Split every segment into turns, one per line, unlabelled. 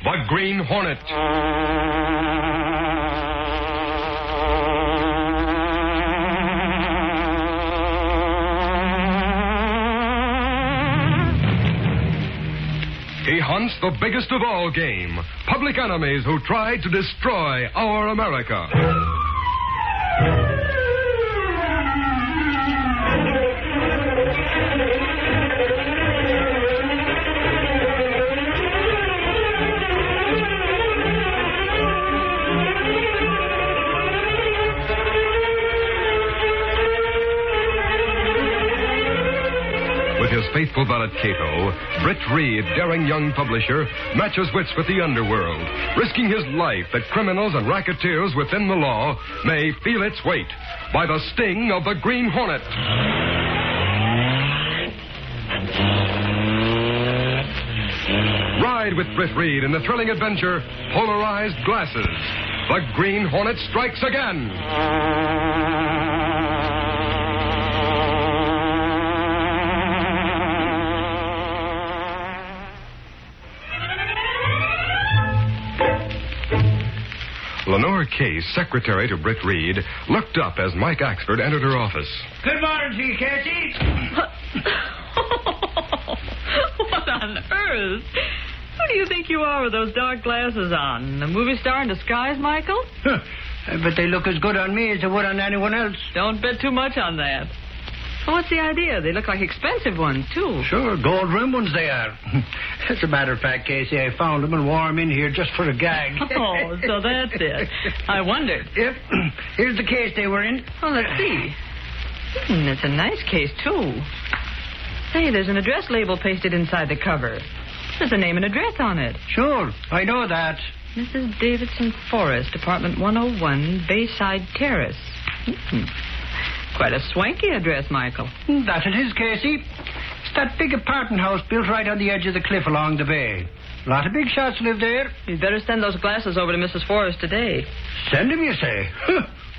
the Green Hornet. He hunts the biggest of all game, public enemies who tried to destroy our America. With his faithful valet Kato, Britt Reid, daring young publisher, matches wits with the underworld, risking his life that criminals and racketeers within the law may feel its weight by the sting of the Green Hornet. Ride with Britt Reid in the thrilling adventure, Polarized Glasses. The Green Hornet strikes again. Lenore Case, secretary to Britt Reid, looked up as Mike Axford entered her office.
Good morning to you, Casey.
What on earth? Who do you think you are with those dark glasses on? A movie star in disguise, Michael?
But they look as good on me as they would on anyone else.
Don't bet too much on that. Well, what's the idea? They look like expensive ones, too.
Sure, gold rim ones they are. As a matter of fact, Casey, I found them and wore them in here just for a gag.
Oh, so that's it. I wondered.
Yep. Here's the case they were in.
Well, let's see. It's a nice case, too. Say, there's an address label pasted inside the cover. There's a name and address on it.
Sure, I know that.
Mrs. Davidson Forrest, apartment 101, Bayside Terrace. Quite a swanky address, Michael.
That it is, Casey. It's that big apartment house built right on the edge of the cliff along the bay. A lot of big shots live there.
You'd better send those glasses over to Mrs. Forrest today.
Send them, you say?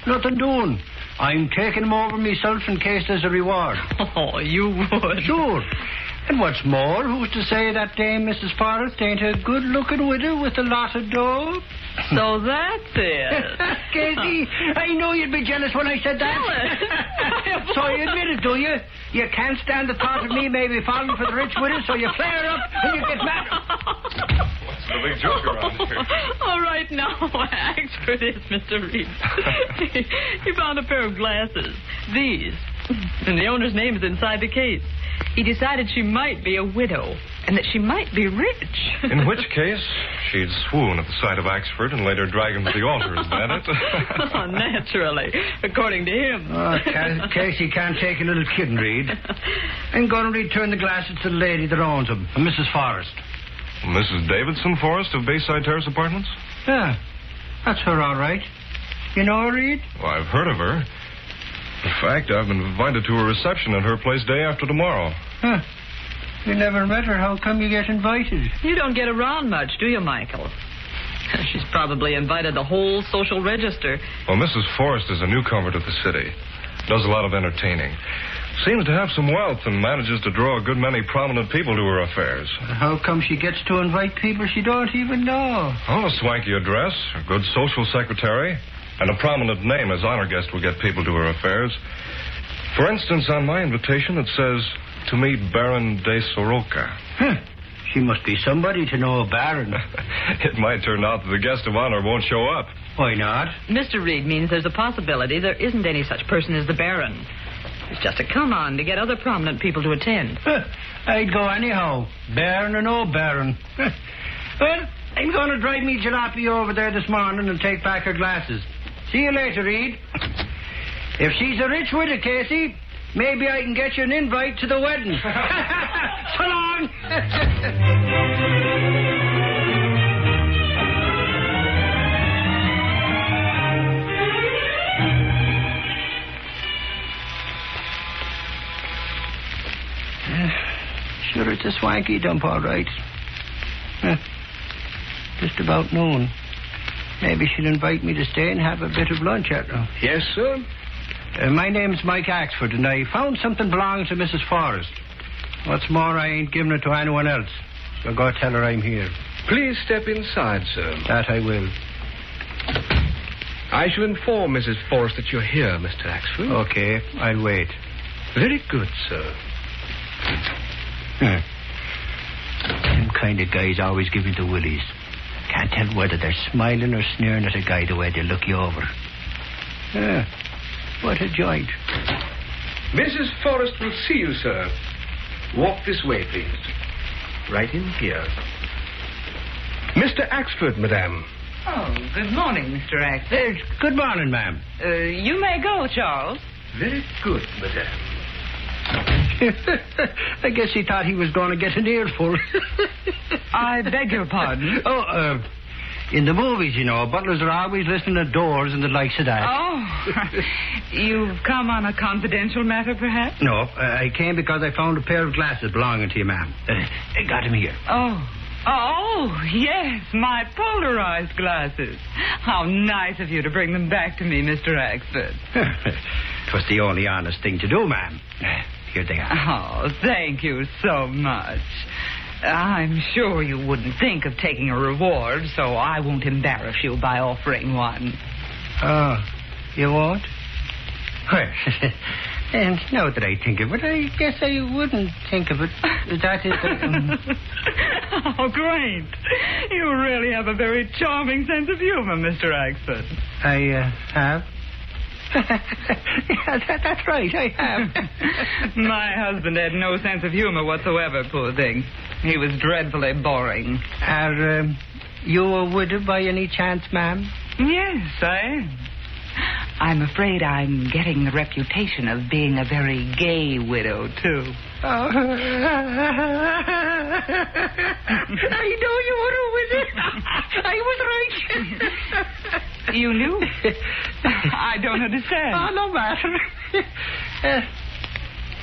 Nothing doing. I'm taking them over myself in case there's a reward.
Oh, you would.
Sure. And what's more, who's to say that dame Mrs. Forrest ain't a good-looking widow with a lot of dough?
So that's it.
Casey, I know you'd be jealous when I said that.
Jealous?
So you admit it, do you? You can't stand the thought of me maybe falling for the rich widow, so you flare up and you get mad.
What's the big joke around here?
All right, now, Axford is Mr. Reid. He found a pair of glasses. These. And the owner's name is inside the case. He decided she might be a widow and that she might be rich.
In which case, she'd swoon at the sight of Axford and later drag him to the altar, is that it?
Oh, naturally, according to him.
Oh, Casey can't take a little kidding, Reid. I'm going to return the glasses to the lady that owns them, Mrs. Forrest.
Mrs. Davidson Forrest of Bayside Terrace Apartments?
Yeah, that's her all right. You know her, Reid?
Well, I've heard of her. In fact, I've been invited to a reception at her place day after tomorrow.
Huh. You never met her. How come you get invited?
You don't get around much, do you, Michael? She's probably invited the whole social register.
Well, Mrs. Forrest is a newcomer to the city. Does a lot of entertaining. Seems to have some wealth and manages to draw a good many prominent people to her affairs.
How come she gets to invite people she don't even know?
Oh, a swanky address, a good social secretary, and a prominent name as honor guest will get people to her affairs. For instance, on my invitation, it says, to meet Baron de Soroka.
Huh. She must be somebody to know a baron.
It might turn out that the guest of honor won't show up.
Why not?
Mr. Reid means there's a possibility there isn't any such person as the Baron. It's just a come-on to get other prominent people to attend.
Huh. I'd go anyhow, baron or no baron. Well, I'm going to drive me jalopy over there this morning and take back her glasses. See you later, Reid. If she's a rich widow, Casey, maybe I can get you an invite to the wedding. So long. Sure, it's a swanky dump, all right. Just about noon. Maybe she'll invite me to stay and have a bit of lunch at her.
Yes, sir?
My name's Mike Axford, and I found something belonging to Mrs. Forrest. What's more, I ain't giving it to anyone else. So go tell her I'm here.
Please step inside, sir.
That I will.
I shall inform Mrs. Forrest that you're here, Mr. Axford.
Okay, I'll wait.
Very good, sir.
Them kind of guys always give me the willies. Can't tell whether they're smiling or sneering at a guy the way they look you over. What a joint.
Mrs. Forrest will see you, sir. Walk this way, please. Right in here. Mr. Axford, madame.
Oh, good morning, Mr. Axford.
Good morning, ma'am.
You may go, Charles.
Very good, madame.
I guess he thought he was going to get an earful.
I beg your pardon.
In the movies, you know, butlers are always listening to doors and the likes of that.
Oh, you've come on a confidential matter, perhaps?
No, I came because I found a pair of glasses belonging to you, ma'am. I got them here.
Oh, yes, my polarized glasses. How nice of you to bring them back to me, Mr. Axford.
It was the only honest thing to do, ma'am. Here they are.
Oh, thank you so much. I'm sure you wouldn't think of taking a reward, so I won't embarrass you by offering one.
Oh, you won't? Well, and now that I think of it, I guess I wouldn't think of it. That is...
Oh, great. You really have a very charming sense of humor, Mr. Axford.
I have? Yeah, that's right, I have.
My husband had no sense of humor whatsoever, poor thing. He was dreadfully boring.
Are you a widow by any chance, ma'am?
Yes, I am. I'm afraid I'm getting the reputation of being a very gay widow, too.
Oh. I knew you were a widow. I was right.
You knew? I don't understand.
Oh, no matter.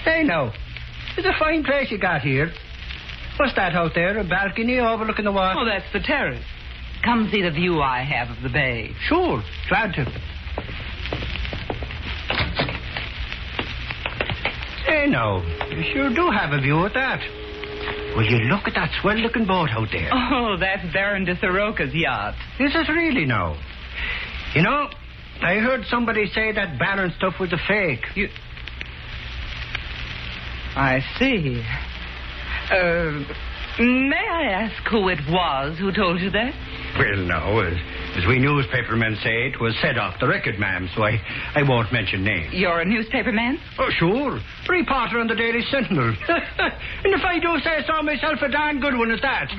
Hey, now, it's a fine place you got here. What's that out there? A balcony overlooking the water?
Oh, that's the terrace. Come see the view I have of the bay.
Sure, glad to. Hey, now, you sure do have a view at that. Will you look at that swell-looking boat out there?
Oh, that's Baron de Soroka's yacht.
Is it really now? You know, I heard somebody say that Baron stuff was a fake.
I see. May I ask who it was who told you that?
Well, no, as we newspapermen say, it was said off the record, ma'am, so I won't mention names.
You're a newspaper man?
Oh, sure. Reporter on the Daily Sentinel. And if I do say so myself, a darn good one at that.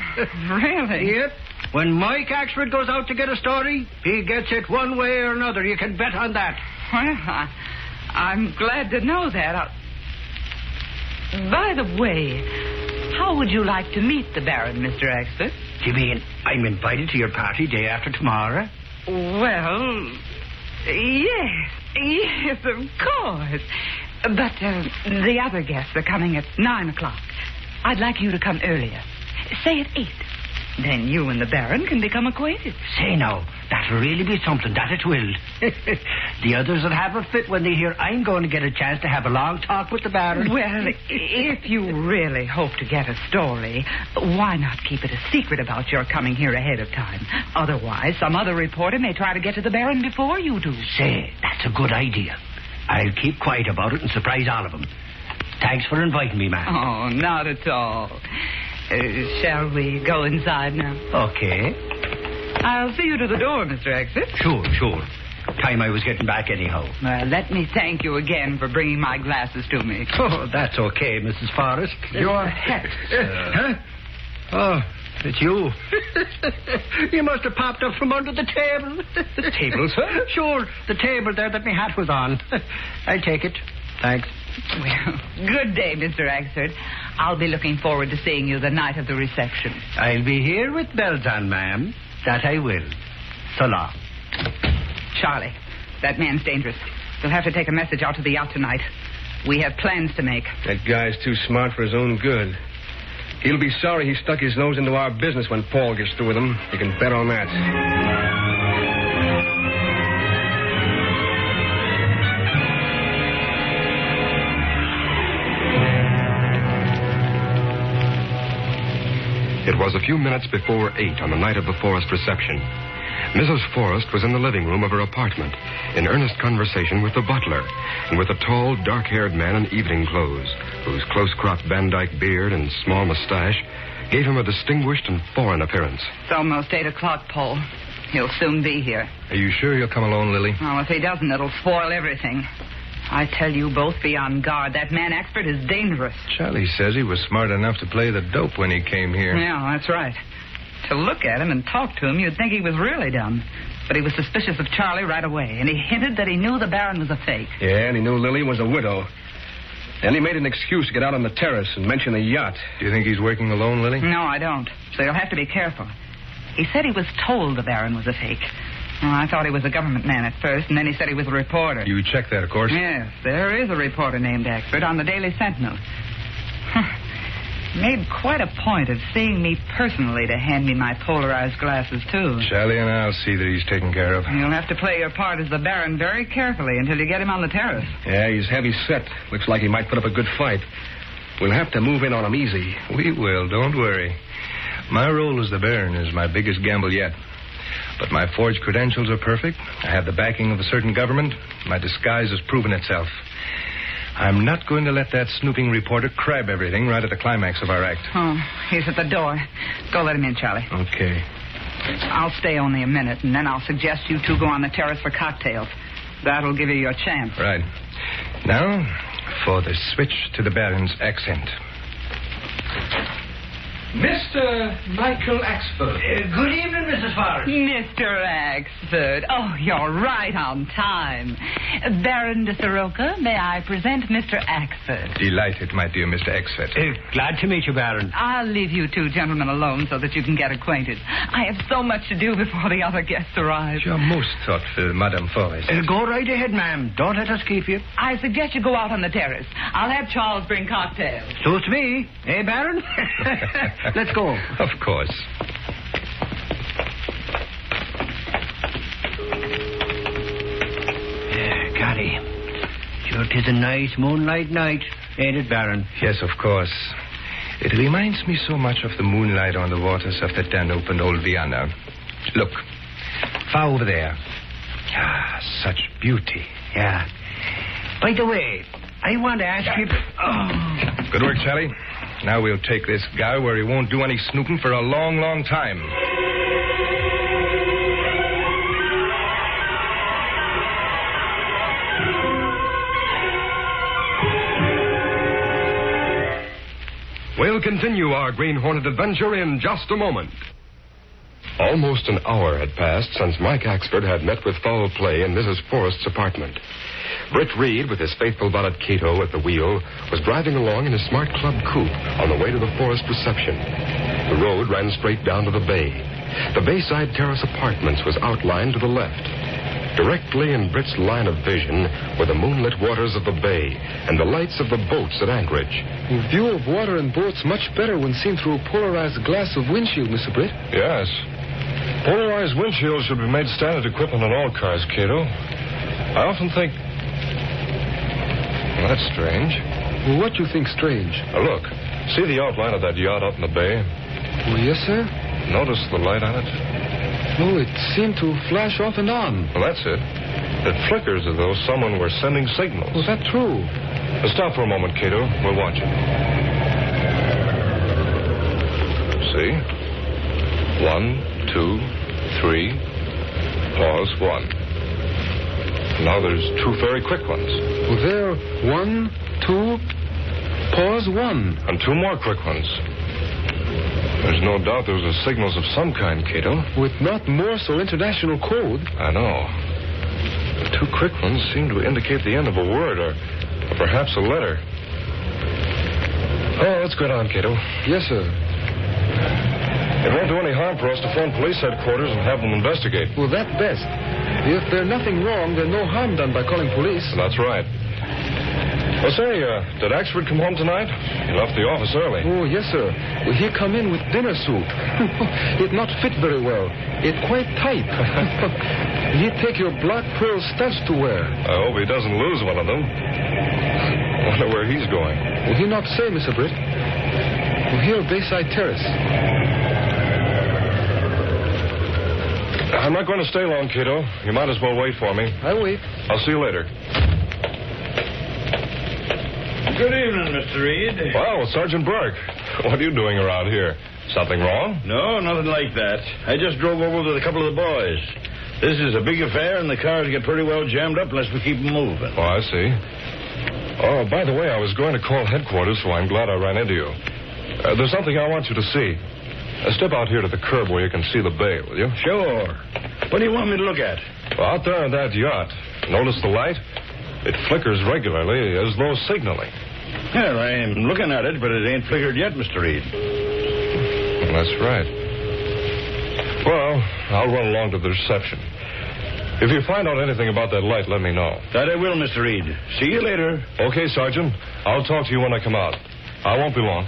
Really?
Yep. When Mike Axford goes out to get a story, he gets it one way or another. You can bet on that.
Well, I'm glad to know that. By the way, how would you like to meet the Baron, Mr. Axford?
Do you mean I'm invited to your party day after tomorrow?
Well, yes, of course. But the other guests are coming at 9 o'clock. I'd like you to come earlier. Say at 8. Then you and the Baron can become acquainted.
Say now, that'll really be something, that it will. The others will have a fit when they hear I'm going to get a chance to have a long talk with the Baron.
Well, if you really hope to get a story, why not keep it a secret about your coming here ahead of time? Otherwise, some other reporter may try to get to the Baron before you do.
Say, that's a good idea. I'll keep quiet about it and surprise all of them. Thanks for inviting me, ma'am.
Oh, not at all. Shall we go inside now?
Okay.
I'll see you to the door, Mr. Axford.
Sure. Time I was getting back anyhow.
Well, let me thank you again for bringing my glasses to me.
Oh, that's okay, Mrs. Forrest.
Your hat,
Huh? Oh, it's you. You must have popped up from under the table.
The table, sir?
Sure, the table there that my hat was on. I'll take it. Thanks.
Well, good day, Mr. Axford. I'll be looking forward to seeing you the night of the reception.
I'll be here with bells on, ma'am. That I will. So long.
Charlie, that man's dangerous. You'll have to take a message out to the yacht tonight. We have plans to make.
That guy's too smart for his own good. He'll be sorry he stuck his nose into our business when Paul gets through with him. You can bet on that.
It was a few minutes before 8 on the night of the Forrest reception. Mrs. Forrest was in the living room of her apartment, in earnest conversation with the butler, and with a tall, dark-haired man in evening clothes, whose close-cropped Van Dyke beard and small mustache gave him a distinguished and foreign appearance.
It's almost 8 o'clock, Paul. He'll soon be here.
Are you sure he'll come alone, Lily?
Well, if he doesn't, it'll spoil everything. I tell you, both be on guard. That man Axford is dangerous.
Charlie says he was smart enough to play the dope when he came here.
Yeah, that's right. To look at him and talk to him, you'd think he was really dumb. But he was suspicious of Charlie right away, and he hinted that he knew the Baron was a fake.
Yeah, and he knew Lily was a widow. And he made an excuse to get out on the terrace and mention the yacht.
Do you think he's working alone, Lily?
No, I don't. So you'll have to be careful. He said he was told the Baron was a fake. Well, I thought he was a government man at first, and then he said he was a reporter.
You checked that, of course?
Yes, there is a reporter named Axford on the Daily Sentinel. Made quite a point of seeing me personally to hand me my polarized glasses, too.
Charlie and I'll see that he's taken care of.
You'll have to play your part as the Baron very carefully until you get him on the terrace.
Yeah, he's heavy set. Looks like he might put up a good fight. We'll have to move in on him easy.
We will, don't worry. My role as the Baron is my biggest gamble yet. But my forged credentials are perfect. I have the backing of a certain government. My disguise has proven itself. I'm not going to let that snooping reporter crab everything right at the climax of our act.
Oh, he's at the door. Go let him in, Charlie.
Okay.
I'll stay only a minute, and then I'll suggest you two go on the terrace for cocktails. That'll give you your chance.
Right. Now, for the switch to the Baron's accent.
Mr. Michael Axford. Good evening, Mrs. Forrest.
Mr. Axford. Oh, you're right on time. Baron de Soroka, may I present Mr. Axford?
Delighted, my dear Mr. Axford.
Glad to meet you, Baron.
I'll leave you two gentlemen alone so that you can get acquainted. I have so much to do before the other guests arrive.
You're most thoughtful, Madame Forrest.
Go right ahead, ma'am. Don't let us keep you.
I suggest you go out on the terrace. I'll have Charles bring cocktails.
Suits me. Eh, Baron? Let's go.
Of course.
Golly. Sure, 'tis a nice moonlight night, ain't it, Baron?
Yes, of course. It reminds me so much of the moonlight on the waters of the Danube and old Vienna. Look, far over there. Ah, such beauty.
Yeah. By the way, I want to ask you... Oh.
Good work, Charlie. Now we'll take this guy where he won't do any snooping for a long, long time.
We'll continue our Green Hornet adventure in just a moment. Almost an hour had passed since Mike Axford had met with foul play in Mrs. Forrest's apartment. Britt Reid, with his faithful valet Kato at the wheel, was driving along in his smart club coupe on the way to the Forrest reception. The road ran straight down to the bay. The Bayside Terrace Apartments was outlined to the left. Directly in Britt's line of vision were the moonlit waters of the bay and the lights of the boats at anchorage.
The view of water and boats much better when seen through a polarized glass of windshield, Mr. Britt.
Yes. Polarized windshields should be made standard equipment on all cars, Kato. I often think... Well, that's strange.
Well, what do you think strange?
Look. See the outline of that yacht out in the bay?
Well, yes, sir.
Notice the light on it?
Oh, it seemed to flash off and on.
Well, that's it. It flickers as though someone were sending signals.
Was that true?
Stop for a moment, Kato. We'll watch it. See? 1, 2, 3. Pause. 1. Now there's 2 very quick ones.
Well, there. 1, 2. Pause. 1.
And 2 more quick ones. There's no doubt those are signals of some kind, Kato.
With not Morse or international code.
I know. The 2 quick ones seem to indicate the end of a word or perhaps a letter. Oh, let's get on, Kato.
Yes, sir.
It won't do any harm for us to phone police headquarters and have them investigate.
Well, that's best. If there's nothing wrong, there's no harm done by calling police.
That's right. Well, say, did Axford come home tonight? He left the office early.
Oh, yes, sir. Well, he come in with dinner suit. It not fit very well. It quite tight. He take your black pearl studs to wear.
I hope he doesn't lose one of them. Wonder where he's going.
Well, he not say, Mr. Britt. Here, Bayside Terrace.
I'm not going to stay long, Kato. You might as well wait for me.
I'll wait.
I'll see you later.
Good evening, Mr. Reid.
Well, Sergeant Burke. What are you doing around here? Something wrong?
No, nothing like that. I just drove over with a couple of the boys. This is a big affair, and the cars get pretty well jammed up unless we keep them moving.
Oh, I see. Oh, by the way, I was going to call headquarters, so I'm glad I ran into you. There's something I want you to see. Step out here to the curb where you can see the bay, will you?
Sure. What do you want me to look at?
Well, out there in that yacht. Notice the light? It flickers regularly, as though signaling.
Well, I'm looking at it, but it ain't flickered yet, Mr. Reid.
That's right. Well, I'll run along to the reception. If you find out anything about that light, let me know.
That I will, Mr. Reid. See you later.
Okay, Sergeant. I'll talk to you when I come out. I won't be long.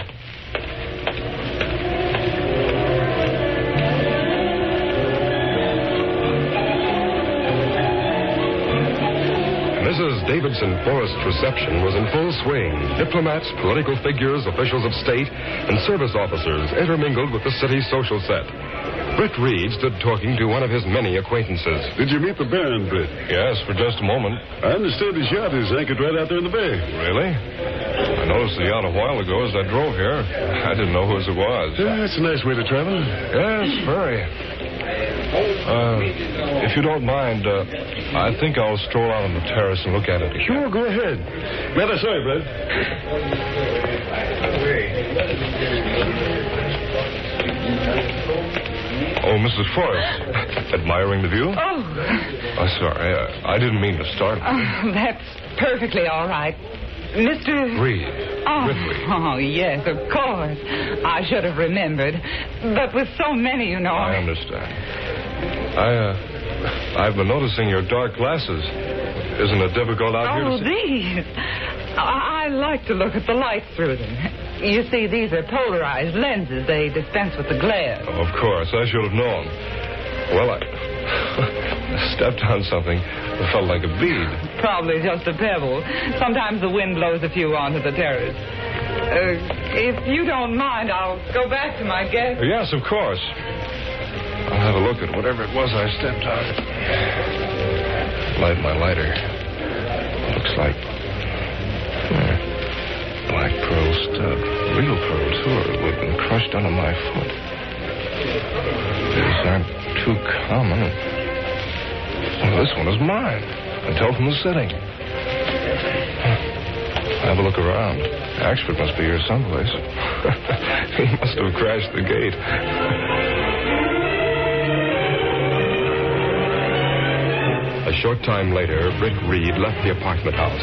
Mrs. Davidson Forrest's reception was in full swing. Diplomats, political figures, officials of state, and service officers intermingled with the city's social set. Britt Reid stood talking to one of his many acquaintances.
Did you meet the Baron, Britt?
Yes, for just a moment.
I understand his yacht is anchored right out there in the bay.
Really? I noticed the yacht a while ago as I drove here. I didn't know whose it was.
That's a nice way to travel.
Yes, very. If you don't mind, I think I'll stroll out on the terrace and look at it again.
Sure, go ahead. Glad I saw you, Britt.
Oh, Mrs. Forrest. Admiring the view?
Oh.
Oh, sorry. I didn't mean to startle you.
Oh, that's perfectly all right. Mr.
Reid.
Oh,
Britt Reid.
oh, yes, of course. I should have remembered. But with so many, you know.
I understand. I've been noticing your dark glasses. Isn't it difficult out here to see?
These. I like to look at the light through them. You see, these are polarized lenses. They dispense with the glare.
Oh, of course. I should have known. Well, I stepped on something that felt like a bead.
Probably just a pebble. Sometimes the wind blows a few onto the terrace. If you don't mind, I'll go back to my guest.
Yes, of course. I'll have a look at whatever it was I stepped on. Light my lighter. Looks like black pearl stud. Real pearl, too, or it would have been crushed under my foot. These aren't too common. Well, this one is mine. I can tell from the setting. Have a look around. Axford must be here someplace. He must have crashed the gate.
A short time later, Britt Reid left the apartment house.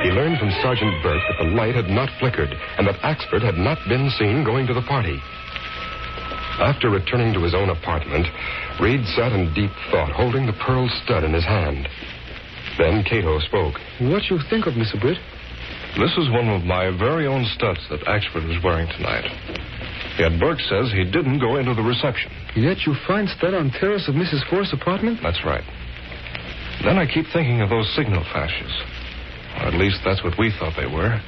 He learned from Sergeant Burke that the light had not flickered and that Axford had not been seen going to the party. After returning to his own apartment, Reid sat in deep thought, holding the pearl stud in his hand. Then Kato spoke.
What you think of, Mr. Britt?
This is one of my very own studs that Axford was wearing tonight. Yet Burke says he didn't go into the reception.
Yet you find stud on terrace of Mrs. Forrest's apartment?
That's right. Then I keep thinking of those signal flashes. Or at least that's what we thought they were.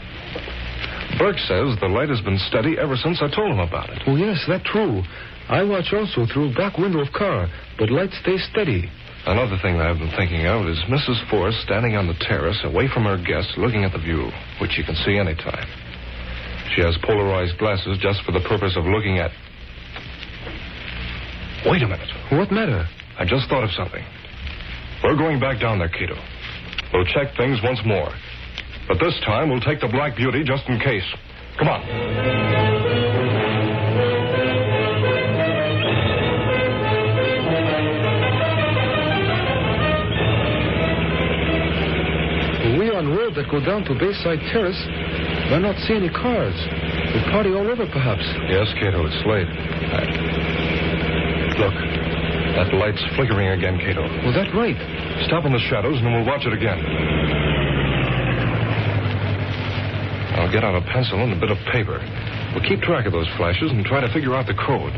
Burke says the light has been steady ever since I told him about it.
Oh, yes, that's true. I watch also through back window of car, but light stays steady.
Another thing that I've been thinking of is Mrs. Forrest standing on the terrace away from her guests looking at the view, which you can see anytime. She has polarized glasses just for the purpose of looking at... Wait a minute.
What matter?
I just thought of something. We're going back down there, Kato. We'll check things once more. But this time, we'll take the Black Beauty just in case. Come on.
We on road that go down to Bayside Terrace. I not see any cars. The party all over, perhaps.
Yes, Kato, it's late. Look, that light's flickering again, Kato.
Well, that's right.
Stop in the shadows and we'll watch it again. I'll get out a pencil and a bit of paper. We'll keep track of those flashes and try to figure out the code.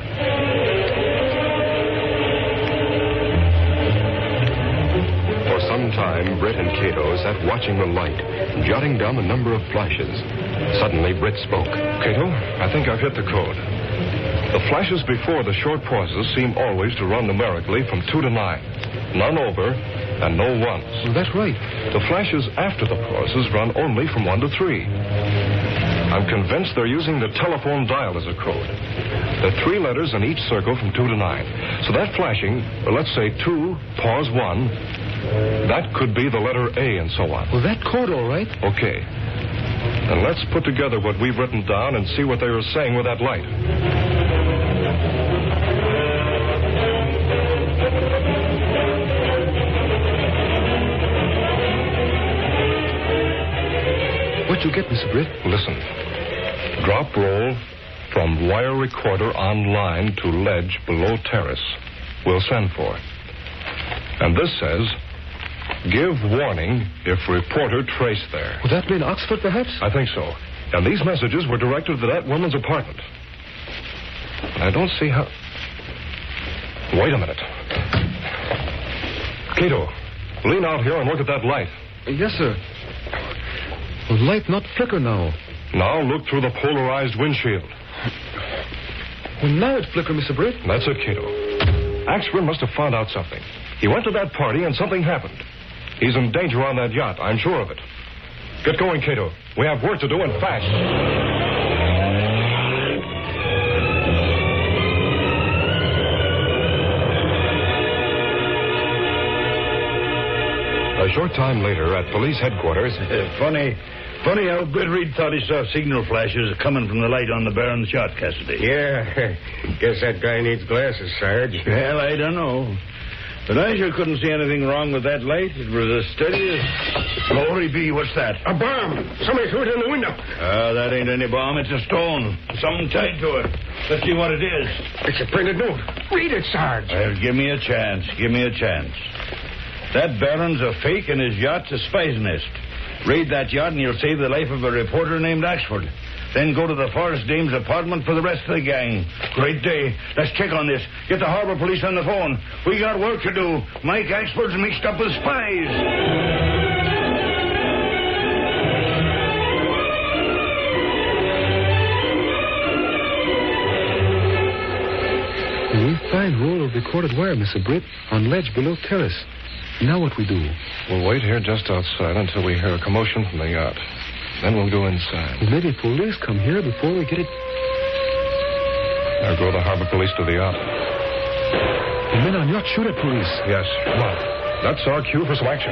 For some time, Britt and Kato sat watching the light and jotting down the number of flashes. Suddenly, Britt spoke.
Kato, I think I've hit the code. The flashes before the short pauses seem always to run numerically from 2 to 9. None over and no ones.
Well, that's right.
The flashes after the pauses run only from 1 to 3. I'm convinced they're using the telephone dial as a code. There are 3 letters in each circle from 2 to 9. So that flashing, let's say 2, pause 1, that could be the letter A and so on.
Well, that code, all right.
Okay. And let's put together what we've written down and see what they were saying with that light.
What'd you get, Mr. Britt?
Listen. Drop roll from wire recorder on line to ledge below terrace. We'll send for it. And this says, give warning if reporter traced there.
Would that be in Oxford, perhaps?
I think so. And these messages were directed to that woman's apartment. I don't see how... Wait a minute. Kato, lean out here and look at that light.
Yes, sir. Well, light not flicker now.
Now look through the polarized windshield.
Well, now it flicker, Mr. Britt.
That's it, Kato. Axford must have found out something. He went to that party and something happened. He's in danger on that yacht, I'm sure of it. Get going, Kato. We have work to do and fast.
A short time later, at police headquarters...
Funny how Britt Reid thought he saw signal flashes coming from the light on the Baron's yacht, Cassidy.
Yeah, guess that guy needs glasses, Sarge.
Well, I don't know. But I sure couldn't see anything wrong with that light. It was as steady as... Glory be, what's that?
A bomb. Somebody threw it in the window.
That ain't any bomb. It's a stone. Something tied to it. Let's see what it is.
It's a printed note. Read it, Sarge.
Well, give me a chance. Give me a chance. That Baron's a fake and his yacht's a spy's nest. Raid that yacht and you'll save the life of a reporter named Axford. Then go to the Forest Dame's apartment for the rest of the gang. Great day. Let's check on this. Get the harbor police on the phone. We got work to do. Mike Axford's mixed up with spies.
We find roll of recorded wire, Mr. Britt, on ledge below terrace. Now what we do?
We'll wait here just outside until we hear a commotion from the yacht. Then we'll go inside.
Well, maybe police come here before we get it.
There go the harbor police to the yacht.
The men on yacht shoot at police.
Yes. Come on. That's our cue for some action.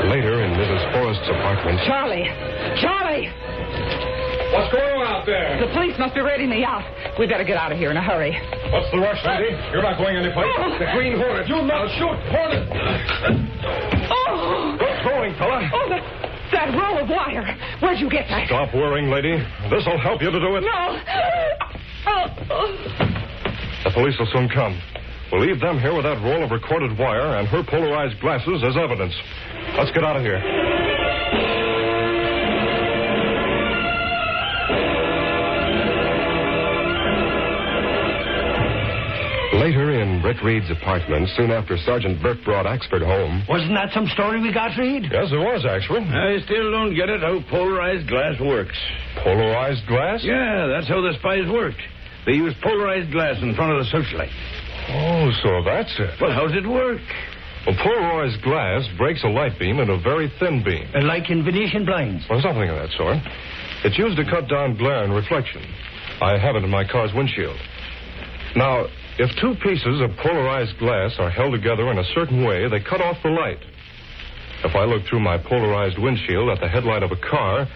Later, in Mrs. Forrest's apartment...
Charlie!
What's going on out there?
The police must be raiding the yacht. We better get out of here in a hurry.
What's the rush, lady? You're not going anyplace. The Green Hornet. You now shoot. Hornet.
Oh!
What's going, fella?
Oh, that roll of wire. Where'd you get that?
Stop worrying, lady. This'll help you to do it.
No.
The police will soon come. We'll leave them here with that roll of recorded wire and her polarized glasses as evidence. Let's get out of here.
Later, in Britt Reid's apartment, soon after Sergeant Burke brought Axford home...
Wasn't that some story we got, Reid?
Yes, it was, actually.
I still don't get it how polarized glass works.
Polarized glass?
Yeah, that's how the spies worked. They used polarized glass in front of the searchlight.
Oh, so that's it.
Well, how's it work?
Well, polarized glass breaks a light beam into a very thin beam.
Like in Venetian blinds.
Well, something of that sort. It's used to cut down glare and reflection. I have it in my car's windshield. Now, if two pieces of polarized glass are held together in a certain way, they cut off the light. If I look through my polarized windshield at the headlight of a car,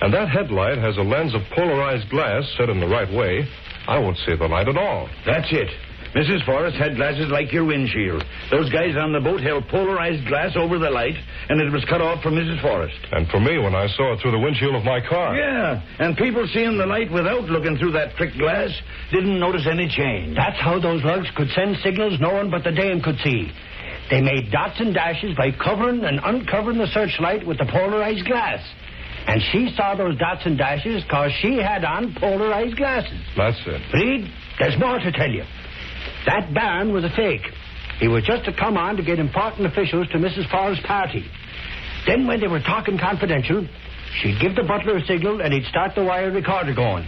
and that headlight has a lens of polarized glass set in the right way, I won't see the light at all.
That's it. Mrs. Forrest had glasses like your windshield. Those guys on the boat held polarized glass over the light, and it was cut off for Mrs. Forrest.
And for me when I saw it through the windshield of my car.
Yeah, and people seeing the light without looking through that trick glass didn't notice any change.
That's how those lugs could send signals no one but the dame could see. They made dots and dashes by covering and uncovering the searchlight with the polarized glass. And she saw those dots and dashes because she had on polarized glasses.
That's it.
Reid, there's more to tell you. That baron was a fake. He was just to come on to get important officials to Mrs. Fall's party. Then when they were talking confidential, she'd give the butler a signal and he'd start the wire recorder going.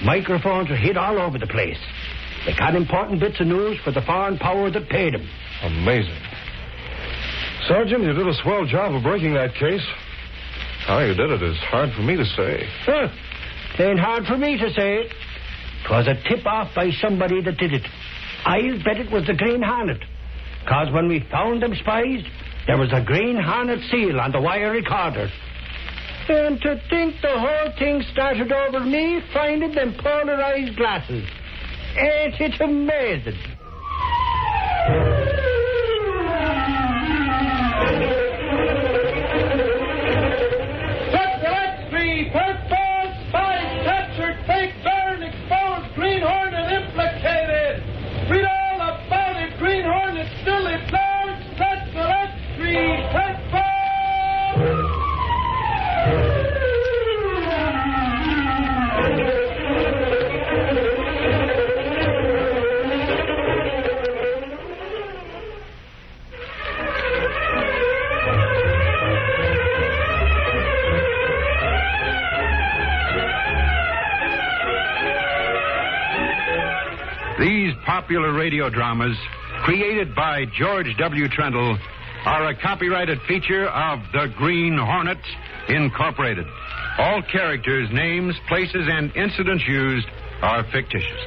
Microphones were hid all over the place. They got important bits of news for the foreign power that paid them.
Amazing. Sergeant, you did a swell job of breaking that case. How you did it is hard for me to say.
Huh. It ain't hard for me to say it. 'Twas a tip-off by somebody that did it. I'll bet it was the Green Hornet. 'Cause when we found them spies, there was a Green Hornet seal on the wire recorder. And to think the whole thing started over me finding them polarized glasses. Ain't it amazing?
Set the X-3, purple, spies captured, fake baron exposed, Green Hornet implicated. Read all about it, Green Hornet still at large. Set the X-3, purple.
These popular radio dramas, created by George W. Trendle, are a copyrighted feature of the Green Hornet, Incorporated. All characters, names, places, and incidents used are fictitious.